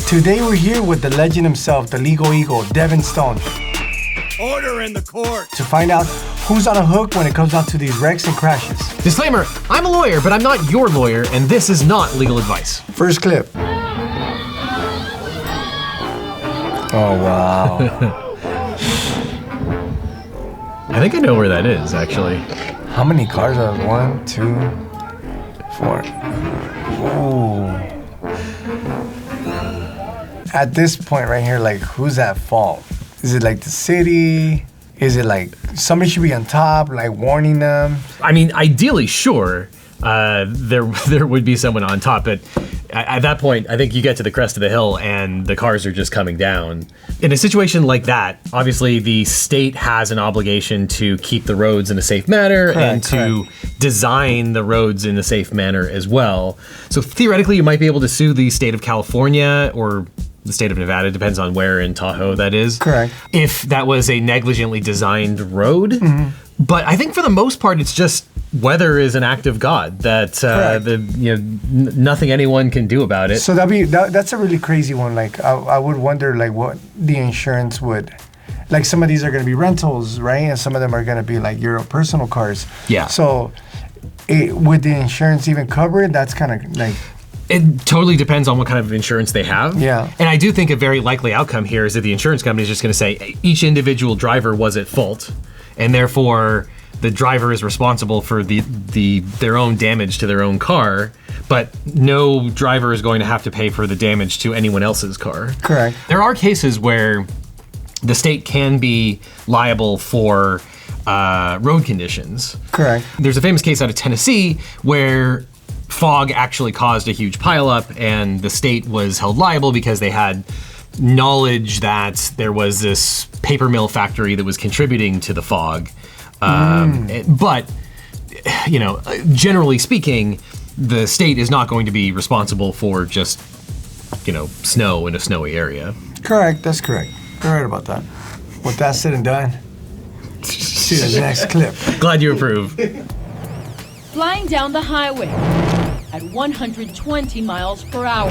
Today we're here with the legend himself, the legal eagle, Devin Stone. Order in the court. To find out who's on a hook when it comes down to these wrecks and crashes. Disclaimer, I'm a lawyer, but I'm not your lawyer, and this is not legal advice. First clip. Oh, wow. I think I know where that is, actually. How many cars are there? 1, 2, 4. Ooh. At this point right here, like, who's at fault? Is it like the city? Is it like somebody should be on top, like warning them? I mean, ideally, sure, there would be someone on top, but at that point, I think you get to the crest of the hill and the cars are just coming down. In a situation like that, obviously the state has an obligation to keep the roads in a safe manner and to design the roads in a safe manner as well. So theoretically, you might be able to sue the state of California or the state of Nevada, depends on where in Tahoe that is. Correct. If that was a negligently designed road. Mm-hmm. But I think for the most part, it's just weather is an act of God that nothing anyone can do about it. So that's a really crazy one. Like I would wonder like what the insurance would, like some of these are going to be rentals, right? And some of them are going to be like your personal cars. Yeah. So would the insurance even cover it? That's kind of like. It totally depends on what kind of insurance they have. Yeah. And I do think a very likely outcome here is that the insurance company is just going to say each individual driver was at fault, and therefore the driver is responsible for their own damage to their own car, but no driver is going to have to pay for the damage to anyone else's car. Correct. There are cases where the state can be liable for road conditions. Correct. There's a famous case out of Tennessee where fog actually caused a huge pileup, and the state was held liable because they had knowledge that there was this paper mill factory that was contributing to the fog. But, generally speaking, the state is not going to be responsible for just, snow in a snowy area. Correct. That's correct. You're right about that. With that said and done, see the next clip. Glad you approve. Flying down the highway at 120 miles per hour.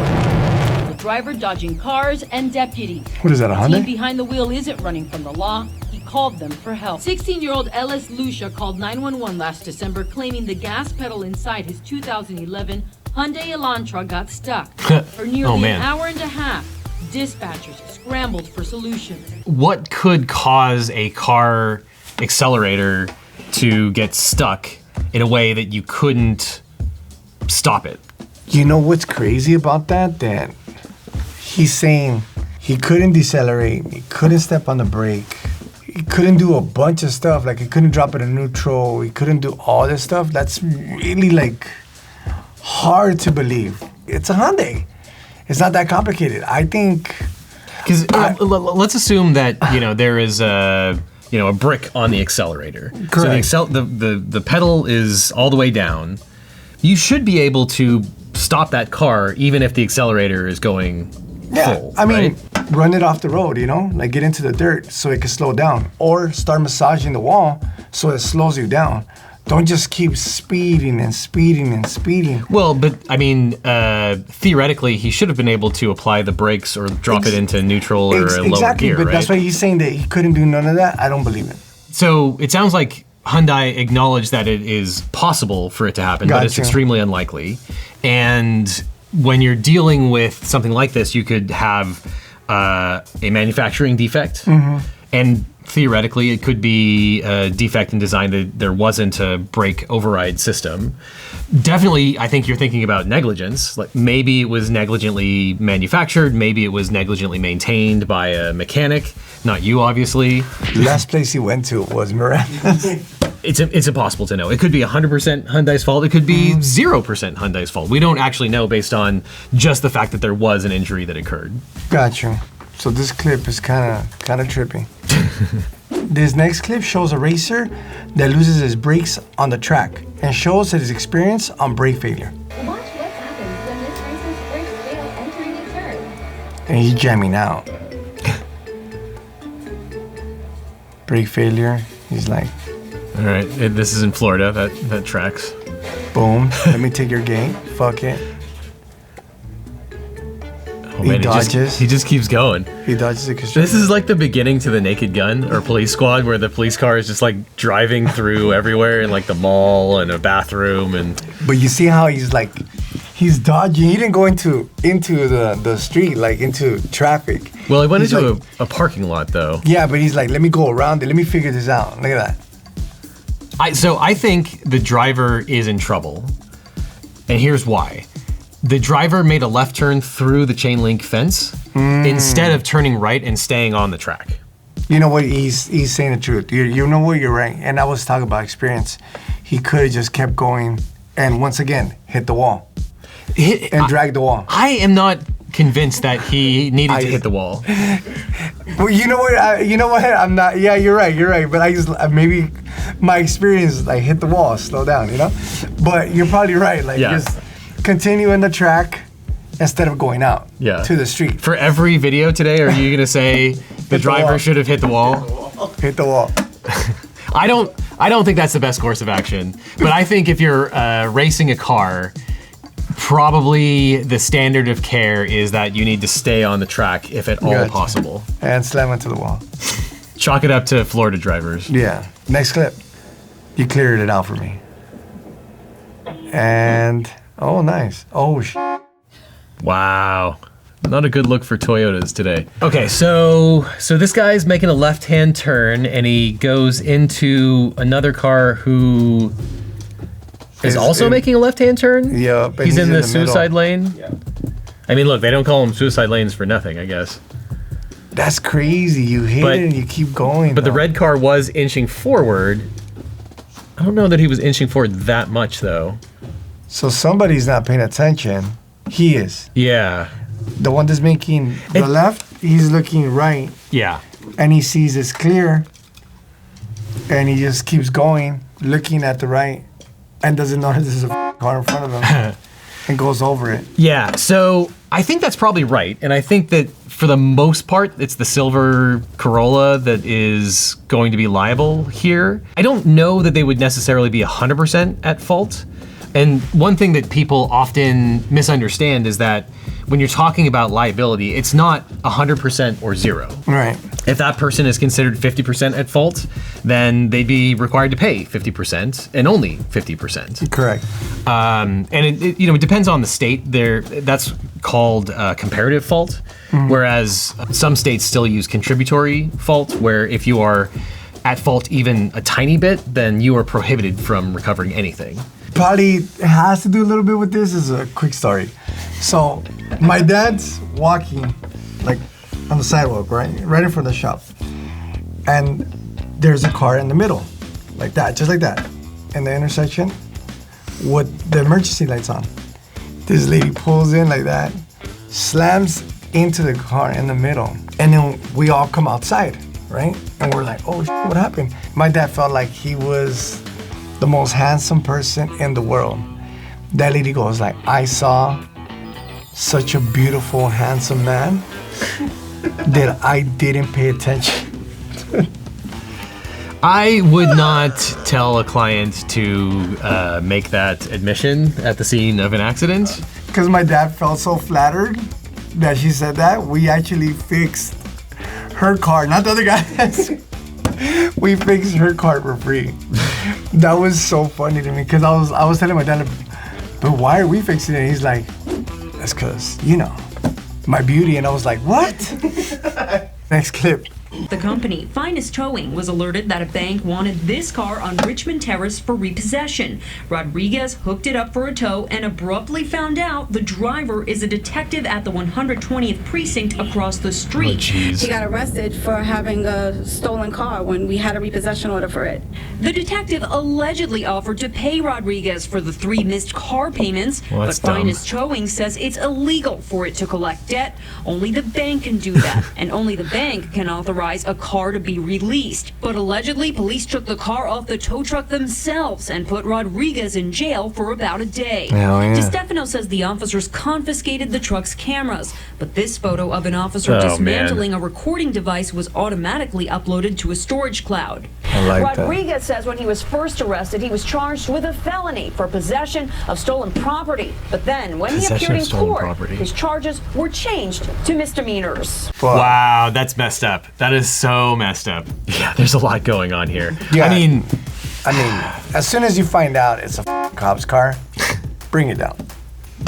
The driver dodging cars and deputies. What is that, a The Hyundai? team behind the wheel isn't running from the law. He called them for help. 16-year-old Ellis Lucia called 911 last December, claiming the gas pedal inside his 2011 Hyundai Elantra got stuck. For nearly an hour and a half, dispatchers scrambled for solutions. What could cause a car accelerator to get stuck in a way that you couldn't stop it? You know what's crazy about that? That he's saying he couldn't decelerate, he couldn't step on the brake, he couldn't do a bunch of stuff, like he couldn't drop it in neutral, he couldn't do all this stuff. That's really like hard to believe. It's a Hyundai. It's not that complicated. I think. Because let's assume that there is a brick on the accelerator. Correct. So the pedal is all the way down. You should be able to stop that car even if the accelerator is going full. I mean, right? Run it off the road, like get into the dirt so it can slow down, or start massaging the wall so it slows you down. Don't just keep speeding and speeding and speeding. Well, but I mean, theoretically, he should have been able to apply the brakes or drop it into neutral or a lower gear, but right? that's why he's saying that he couldn't do none of that. I don't believe it. So it sounds like Hyundai acknowledged that it is possible for it to happen, but it's extremely unlikely. And when you're dealing with something like this, you could have a manufacturing defect, and theoretically, it could be a defect in design that there wasn't a brake override system. Definitely, I think you're thinking about negligence. Like maybe it was negligently manufactured, maybe it was negligently maintained by a mechanic, not you, obviously. Last place he went to was Miranda. It's impossible to know. It could be 100% Hyundai's fault. It could be 0% Hyundai's fault. We don't actually know based on just the fact that there was an injury that occurred. Gotcha. So this clip is kind of trippy. This next clip shows a racer that loses his brakes on the track and shows his experience on brake failure. Watch what happens when this racer's brakes fail entering a turn. And he's jamming out. Brake failure. He's like, all right, this is in Florida. That tracks. Boom. Let me take your gate. Fuck it. Oh, man, dodges. He just keeps going. He dodges the construction. This is like the beginning to the Naked Gun or Police Squad, where the police car is just like driving through everywhere in like the mall and a bathroom and. But you see how he's dodging. He didn't go into the street, like into traffic. Well, he went into a parking lot though. Yeah, but he's like, let me go around it. Let me figure this out. Look at that. So I think the driver is in trouble, and here's why. The driver made a left turn through the chain link fence instead of turning right and staying on the track. You know what? He's saying the truth. You know what? You're right. And I was talking about experience. He could have just kept going and once again hit the wall and drag the wall. I am not convinced that he needed to hit the wall. Well, you know what? I'm not. Yeah, you're right. But I just maybe my experience like hit the wall, slow down. You know. But you're probably right. Like just continue in the track instead of going out to the street. For every video today, are you gonna say the driver should have hit the wall? Hit the wall. I don't think that's the best course of action. But I think if you're racing a car, probably the standard of care is that you need to stay on the track if at all possible. And slam into the wall. Chalk it up to Florida drivers. Yeah. Next clip. You cleared it out for me. And oh, nice. Oh, wow. Not a good look for Toyotas today. Okay, so this guy's making a left-hand turn and he goes into another car who is also making a left-hand turn? Yeah, but he's in the suicide lane? Yeah. I mean, look, they don't call them suicide lanes for nothing, I guess. That's crazy. You hit it and you keep going. But the red car was inching forward. I don't know that he was inching forward that much, though. So somebody's not paying attention. He is. Yeah. The one that's making the left, he's looking right. Yeah. And he sees it's clear. And he just keeps going, looking at the right, and doesn't notice there's a car in front of him and goes over it. Yeah, so I think that's probably right. And I think that for the most part, it's the silver Corolla that is going to be liable here. I don't know that they would necessarily be 100% at fault. And one thing that people often misunderstand is that when you're talking about liability, it's not 100% or zero. Right. If that person is considered 50% at fault, then they'd be required to pay 50% and only 50%. Correct. And it depends on the state. That's called comparative fault, whereas some states still use contributory fault, where if you are at fault even a tiny bit, then you are prohibited from recovering anything. Probably has to do a little bit with this. Is a quick story. So my dad's walking like on the sidewalk, right in front of the shop, and there's a car in the middle, like that, just like that, in the intersection with the emergency lights on. This lady pulls in like that, slams into the car in the middle, and then we all come outside, right? And we're like, oh, what happened? My dad felt like he was the most handsome person in the world. That lady goes like, I saw such a beautiful, handsome man that I didn't pay attention. I would not tell a client to make that admission at the scene of an accident. Because my dad felt so flattered that she said that, we actually fixed her car, not the other guy's. We fixed her car for free. That was so funny to me because I was telling my dad, but why are we fixing it? And he's like, that's because, my beauty. And I was like, what? Next clip. The company, Finest Towing, was alerted that a bank wanted this car on Richmond Terrace for repossession. Rodriguez hooked it up for a tow and abruptly found out the driver is a detective at the 120th precinct across the street. He got arrested for having a stolen car when we had a repossession order for it. The detective allegedly offered to pay Rodriguez for the 3 missed car payments, but Finest Towing says it's illegal for it to collect debt. Only the bank can do that, and only the bank can authorize a car to be released. But allegedly, police took the car off the tow truck themselves and put Rodriguez in jail for about a day. DeStefano says the officers confiscated the truck's cameras, but this photo of an officer dismantling a recording device was automatically uploaded to a storage cloud. Rodriguez says when he was first arrested, he was charged with a felony for possession of stolen property. But then when he appeared in court, his charges were changed to misdemeanors. Wow, that's messed up. That is so messed up. Yeah, there's a lot going on here. Yeah. I mean, as soon as you find out it's a cop's car, bring it down.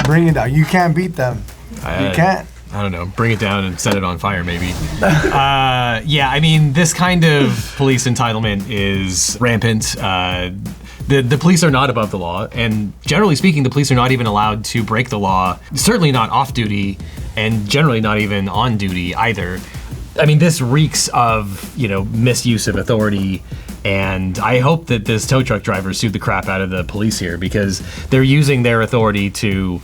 Bring it down. You can't beat them. You can't. I don't know, bring it down and set it on fire, maybe. Yeah, I mean, this kind of police entitlement is rampant. The police are not above the law, and generally speaking, the police are not even allowed to break the law, certainly not off duty, and generally not even on duty either. I mean, this reeks of, misuse of authority, and I hope that this tow truck driver sued the crap out of the police here, because they're using their authority to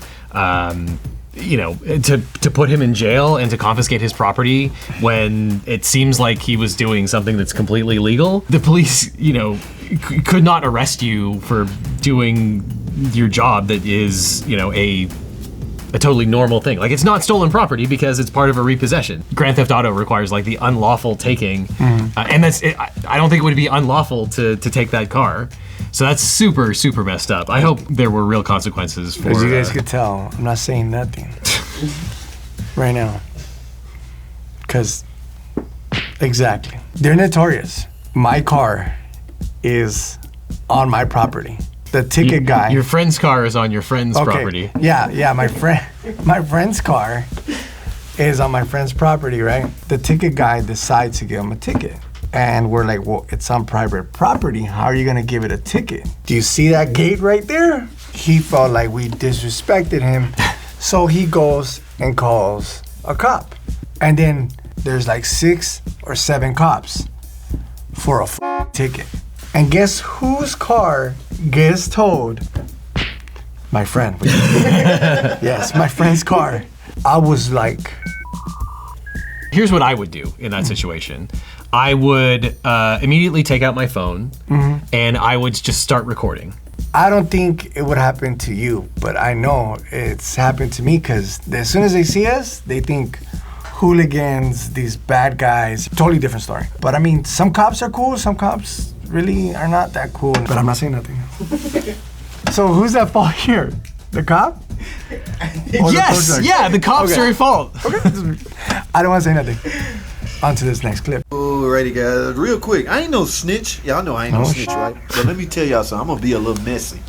to put him in jail and to confiscate his property when it seems like he was doing something that's completely legal. The police, could not arrest you for doing your job that is, a totally normal thing. Like, it's not stolen property because it's part of a repossession. Grand Theft Auto requires like the unlawful taking, and that's it. I don't think it would be unlawful to take that car. So that's super, super messed up. I hope there were real consequences for. As you guys could tell, I'm not saying nothing right now. Because, exactly. They're notorious. My car is on my property. The ticket guy. Your friend's car is on your friend's property. Yeah, my friend's car is on my friend's property, right? The ticket guy decides to give him a ticket. And we're like, well, it's on private property. How are you going to give it a ticket? Do you see that gate right there? He felt like we disrespected him. So he goes and calls a cop. And then there's like 6 or 7 cops for a ticket. And guess whose car gets towed? My friend. Yes, my friend's car. I was like... Here's what I would do in that situation. I would immediately take out my phone and I would just start recording. I don't think it would happen to you, but I know it's happened to me because as soon as they see us, they think hooligans, these bad guys, totally different story. But I mean, some cops are cool, some cops really are not that cool, but I'm not saying nothing. So who's at fault here? The cop? Yes, the cops are at fault. Okay. I don't want to say nothing. On to this next clip. Alrighty, guys. Real quick. I ain't no snitch. Y'all know I ain't no snitch, right? But let me tell y'all something. I'm going to be a little messy.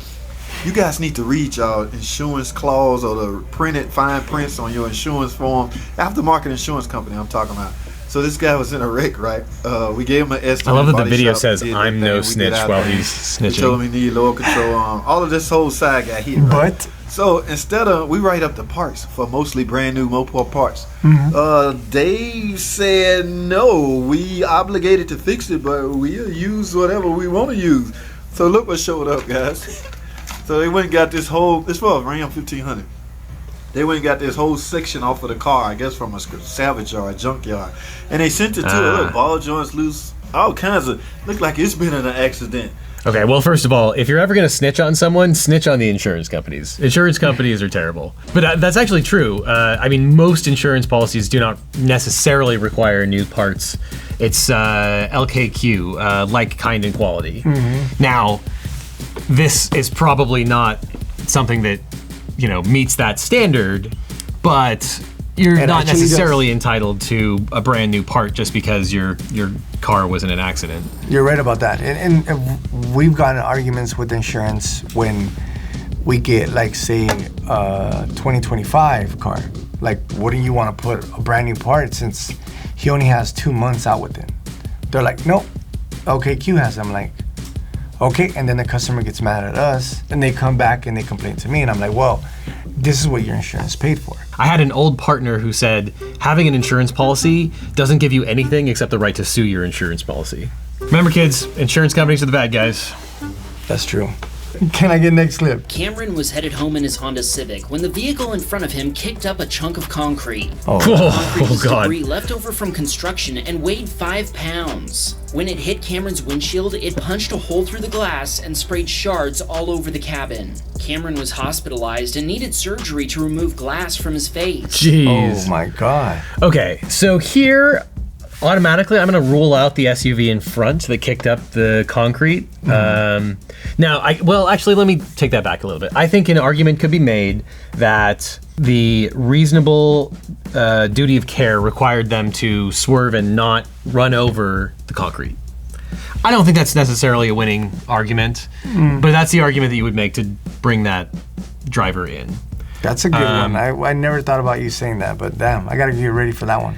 You guys need to read y'all insurance clause or the printed fine prints on your insurance form. Aftermarket insurance company I'm talking about. So this guy was in a wreck, right? We gave him an estimate. I love that the video says, I'm no snitch while he's snitching. We told him he needed lower control. All of this whole side got hit, right? But... So instead of, we write up the parts for mostly brand new Mopar parts. Dave said, no, we obligated to fix it, but we'll use whatever we want to use. So look what showed up, guys. So they went and got this whole, this was a Ram 1500. They went and got this whole section off of the car, I guess from a salvage yard, junkyard. And they sent it to it. Look, ball joints loose, all kinds of, look like it's been in an accident. Okay, well, first of all, if you're ever going to snitch on someone, snitch on the insurance companies. Insurance companies are terrible. But that's actually true. I mean, most insurance policies do not necessarily require new parts. It's LKQ, like, kind, and quality. Now, this is probably not something that, meets that standard, but you're not necessarily entitled to a brand new part just because your car was in an accident. You're right about that. And we've gotten arguments with insurance when we get, like, say, a 2025 car. Like, wouldn't you want to put a brand new part since he only has 2 months out with it? They're like, nope, LKQ has them. I'm like, okay. And then the customer gets mad at us and they come back and they complain to me. And I'm like, well, this is what your insurance paid for. I had an old partner who said having an insurance policy doesn't give you anything except the right to sue your insurance policy. Remember, kids, insurance companies are the bad guys. That's true. Can I get next clip? Cameron was headed home in his Honda Civic when the vehicle in front of him kicked up a chunk of concrete. Concrete was debris left over from construction and weighed 5 pounds. When it hit Cameron's windshield, it punched a hole through the glass and sprayed shards all over the cabin. Cameron was hospitalized and needed surgery to remove glass from his face. Jeez. Oh my God. Okay, so here automatically, I'm going to rule out the SUV in front that kicked up the concrete. Actually, let me take that back a little bit. I think an argument could be made that the reasonable duty of care required them to swerve and not run over the concrete. I don't think that's necessarily a winning argument, but that's the argument that you would make to bring that driver in. That's a good one. I never thought about you saying that, but damn, I got to get ready for that one.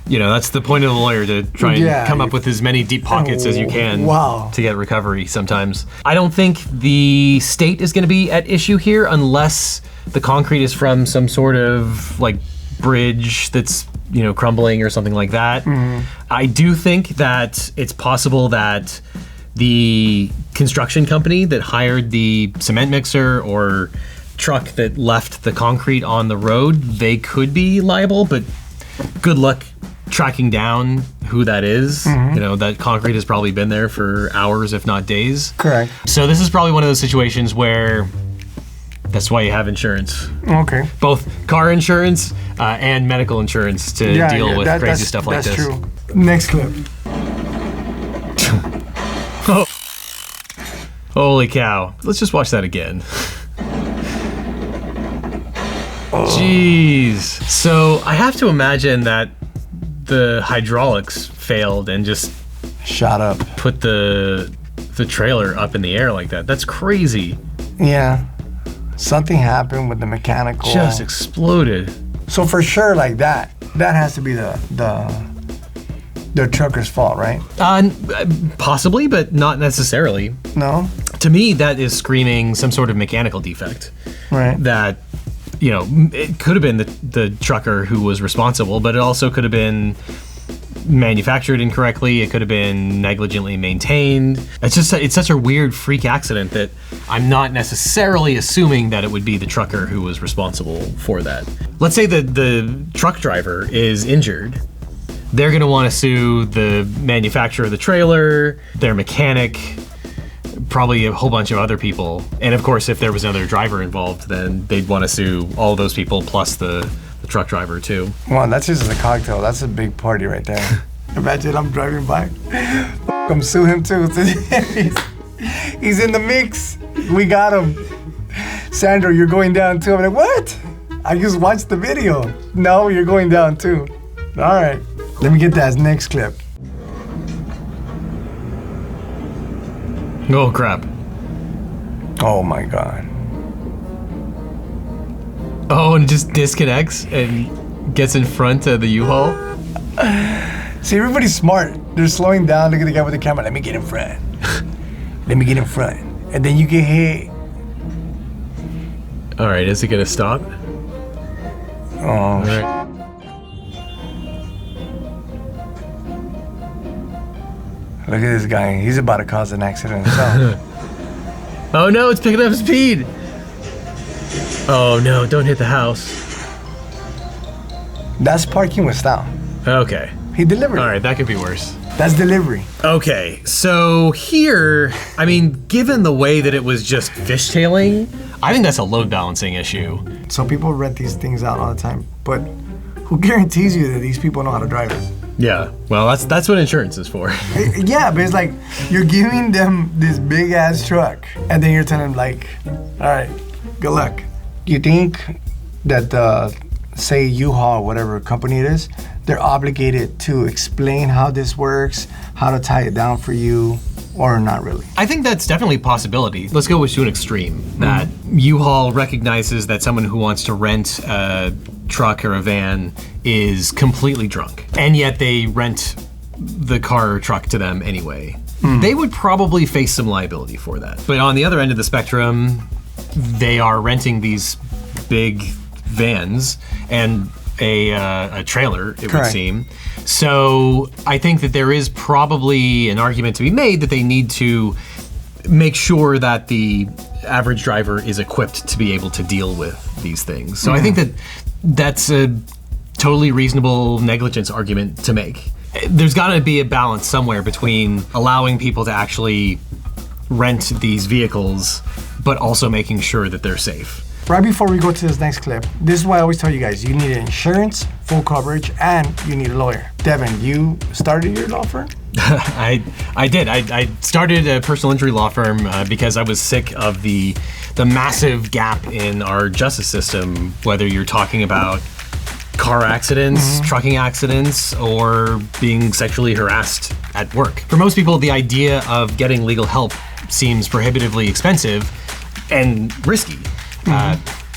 That's the point of the lawyer, to try and come up with as many deep pockets as you can to get recovery sometimes. I don't think the state is going to be at issue here unless the concrete is from some sort of like bridge that's crumbling or something like that. I do think that it's possible that the construction company that hired the cement mixer or truck that left the concrete on the road, they could be liable, but good luck tracking down who that is. That concrete has probably been there for hours, if not days. Correct. So this is probably one of those situations where that's why you have insurance. Okay. Both car insurance and medical insurance to deal with crazy stuff like this. That's true. Next clip. Oh. Holy cow. Let's just watch that again. Jeez. So I have to imagine that the hydraulics failed and just shot up. Put the trailer up in the air like that. That's crazy. Yeah. Something happened with the mechanical. Just exploded. So for sure, like that has to be the trucker's fault, right? Possibly, but not necessarily. No? To me, that is screaming some sort of mechanical defect. Right. That, it could have been the trucker who was responsible, but it also could have been manufactured incorrectly. It could have been negligently maintained. It's such a weird freak accident that I'm not necessarily assuming that it would be the trucker who was responsible for that. Let's say that the truck driver is injured. They're going to want to sue the manufacturer of the trailer, their mechanic, probably a whole bunch of other people. And of course, if there was another driver involved, then they'd want to sue all those people plus the truck driver too. Well, that's just a cocktail. That's a big party right there. Imagine I'm driving by. I'm sue him too. He's in the mix. We got him. Sandro, you're going down too. I'm like, what? I just watched the video. No, you're going down too. All right. Let me get that next clip. Oh, crap. Oh, my God. Oh, and just disconnects and gets in front of the U-Haul? See, everybody's smart. They're slowing down. Look at the guy with the camera. Let me get in front. Let me get in front. And then you get hit. All right, is it going to stop? Oh, all right. Look at this guy. He's about to cause an accident himself. Oh no, it's picking up speed. Oh no, don't hit the house. That's parking with style. Okay. He delivered. All right, that could be worse. That's delivery. Okay, so here, I mean, given the way that it was just fishtailing, I think that's a load balancing issue. So people rent these things out all the time, but who guarantees you that these people know how to drive it? Yeah, well, that's what insurance is for. Yeah, but it's like you're giving them this big ass truck, and then you're telling them like, all right, good luck. You think that say U-Haul, whatever company it is, they're obligated to explain how this works, how to tie it down for you, or not really? I think that's definitely a possibility. Let's go to an extreme. That U-Haul recognizes that someone who wants to rent a truck or a van is completely drunk, and yet they rent the car or truck to them anyway. They would probably face some liability for that. But on the other end of the spectrum, they are renting these big vans and a trailer, it would seem. So I think that there is probably an argument to be made that they need to make sure that the average driver is equipped to be able to deal with these things. So I think that that's a totally reasonable negligence argument to make. There's got to be a balance somewhere between allowing people to actually rent these vehicles, but also making sure that they're safe. right before we go to this next clip, this is why I always tell you guys, you need insurance, full coverage, and you need a lawyer. Devin, you started your law firm? I did. I started a personal injury law firm because I was sick of the massive gap in our justice system, whether you're talking about car accidents, trucking accidents, or being sexually harassed at work. For most people, the idea of getting legal help seems prohibitively expensive and risky.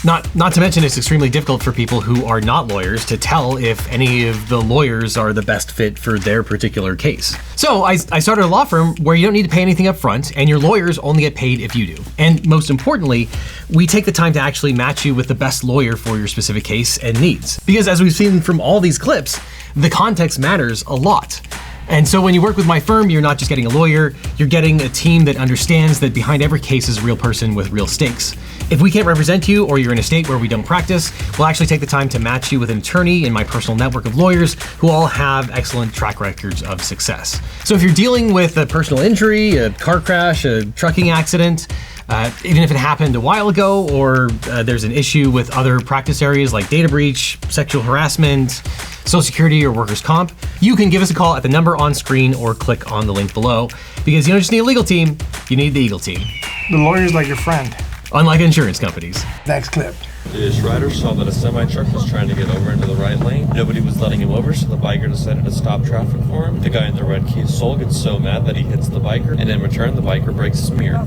Not to mention it's extremely difficult for people who are not lawyers to tell if any of the lawyers are the best fit for their particular case. So I started a law firm where you don't need to pay anything up front, and your lawyers only get paid if you do. And most importantly, we take the time to actually match you with the best lawyer for your specific case and needs. Because as we've seen from all these clips, the context matters a lot. And so when you work with my firm, you're not just getting a lawyer, you're getting a team that understands that behind every case is a real person with real stakes. If we can't represent you, or you're in a state where we don't practice, we'll actually take the time to match you with an attorney in my personal network of lawyers who all have excellent track records of success. So if you're dealing with a personal injury, a car crash, a trucking accident, even if it happened a while ago, or there's an issue with other practice areas like data breach, sexual harassment, Social Security, or workers' comp, you can give us a call at the number on screen or click on the link below, because you don't just need a legal team, you need the Eagle team. The lawyer's like your friend. Unlike insurance companies. Next clip. The rider saw that a semi-truck was trying to get over into the right lane. Nobody was letting him over, so the biker decided to stop traffic for him. The guy in the red Kia Soul gets so mad that he hits the biker, and in return, the biker breaks his mirror.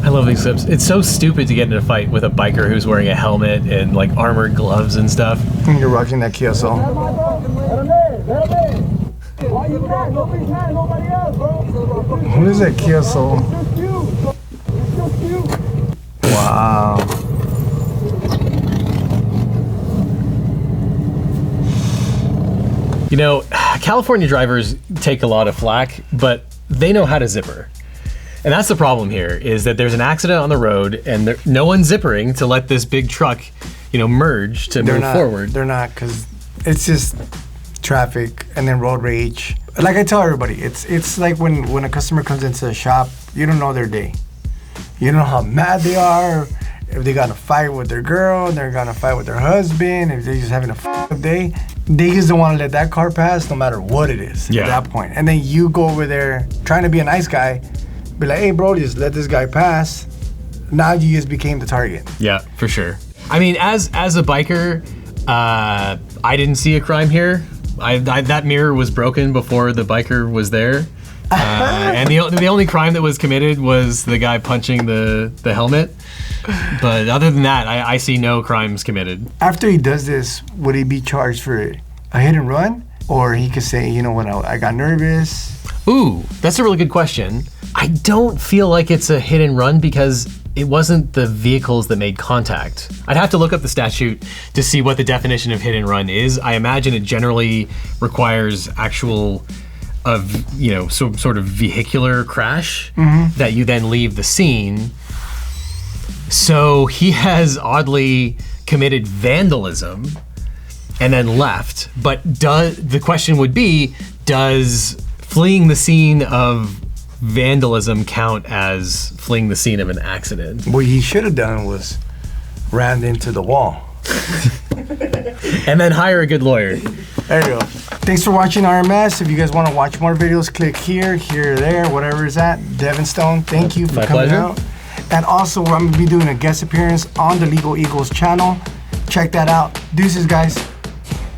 I love these clips. It's so stupid to get in a fight with a biker who's wearing a helmet and like armored gloves and stuff. You're rocking that Kia Soul. What is that Kia Soul? Wow. You know, California drivers take a lot of flack, but they know how to zipper. And that's the problem here, is that there's an accident on the road and no one's zippering to let this big truck, merge to move forward. They're not, because it's just traffic and then road rage. Like I tell everybody, it's like when a customer comes into the shop, you don't know their day. You don't know how mad they are, if they got in a fight with their girl, they're gonna fight with their husband, if they're just having a f***ing day. They just don't want to let that car pass no matter what it is at that point. And then you go over there trying to be a nice guy, be like, hey bro, just let this guy pass. Now you just became the target. Yeah, for sure. I mean, as a biker, I didn't see a crime here. That mirror was broken before the biker was there. And the only crime that was committed was the guy punching the helmet. But other than that, I see no crimes committed. After he does this, would he be charged for a hit and run? Or he could say, you know what, I got nervous. Ooh, that's a really good question. I don't feel like it's a hit and run because it wasn't the vehicles that made contact. I'd have to look up the statute to see what the definition of hit and run is. I imagine it generally requires actual some sort of vehicular crash that you then leave the scene. So he has oddly committed vandalism and then left. But the question would be, does fleeing the scene of vandalism count as fleeing the scene of an accident? What he should have done was rammed into the wall. And then hire a good lawyer. There you go. Thanks for watching RMS. If you guys want to watch more videos, click here, there, whatever it's at. Devin Stone, thank you for coming out. And also, I'm going to be doing a guest appearance on the Legal Eagles channel. Check that out. Deuces, guys.